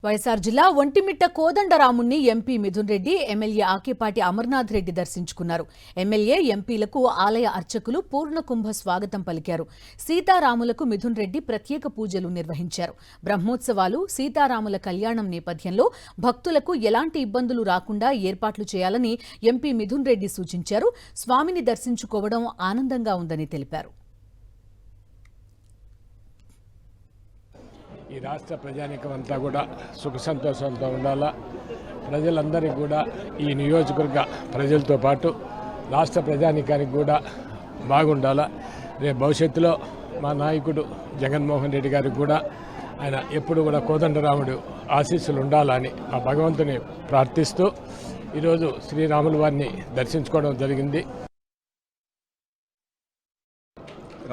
వైఎస్ఆర్ జిల్లా Vontimitta కోదండరాముణ్ణి MP Mithun Reddy, MLA Akepati Amarnath Reddy దర్శించుకున్నారు. MLA, ఎంపీలకు ఆలయ అర్చకులు పూర్ణకుంభ స్వాగతం పలికారు. సీతారాములకు మిథున్ రెడ్డి ప్రత్యేక పూజలు నిర్వహించారు. బ్రహ్మోత్సవాలు, సీతారాముల కళ్యాణం నేపథ్యంలో భక్తులకు ఎలాంటి ఇబ్బందులు రాకుండా ఏర్పాట్లు చేయాలని ఎంపీ మిథున్ రెడ్డి సూచించారు. స్వామిని దర్శించుకోవడం ఆనందంగా ఉందని తెలిపారు. ఈ రాష్ట్ర ప్రజానీకం అంతా కూడా సుఖ సంతోషంతో ఉండాలా. ప్రజలందరికీ కూడా ఈ నియోజకవర్గ ప్రజలతో పాటు రాష్ట్ర ప్రజానీకానికి కూడా బాగుండాలా. రేపు భవిష్యత్తులో మా నాయకుడు జగన్మోహన్ రెడ్డి గారికి కూడా ఆయన ఎప్పుడు కూడా కోదండరాముడు ఆశీస్సులు ఉండాలని ఆ భగవంతుని ప్రార్థిస్తూ ఈరోజు శ్రీరాముల వారిని దర్శించుకోవడం జరిగింది.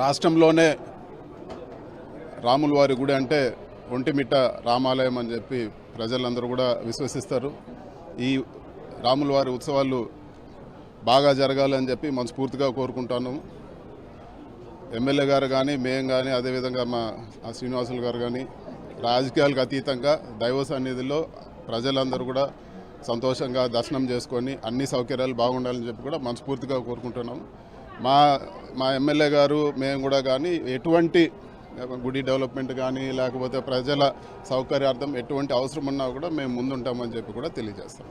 రాష్ట్రంలోనే రాముల వారి గుడి అంటే ఒంటిమిట్ట రామాలయం అని చెప్పి ప్రజలందరూ కూడా విశ్వసిస్తారు. ఈ రాముల వారి ఉత్సవాలు బాగా జరగాలని చెప్పి మనస్ఫూర్తిగా కోరుకుంటాను. ఎమ్మెల్యే గారు కానీ, మేము కానీ, అదేవిధంగా మా శ్రీనివాసులు గారు కానీ రాజకీయాలకు అతీతంగా దైవ సన్నిధిలో ప్రజలందరూ కూడా సంతోషంగా దర్శనం చేసుకొని అన్ని సౌకర్యాలు బాగుండాలని చెప్పి కూడా మనస్ఫూర్తిగా కోరుకుంటున్నాము. మా ఎమ్మెల్యే గారు మేము కూడా కానీ ఎటువంటి గుడి డెవలప్మెంట్ కానీ లేకపోతే ప్రజల సౌకర్యార్థం ఎటువంటి అవసరం ఉన్నా కూడా మేము ముందుంటామని చెప్పి కూడా తెలియజేస్తాం.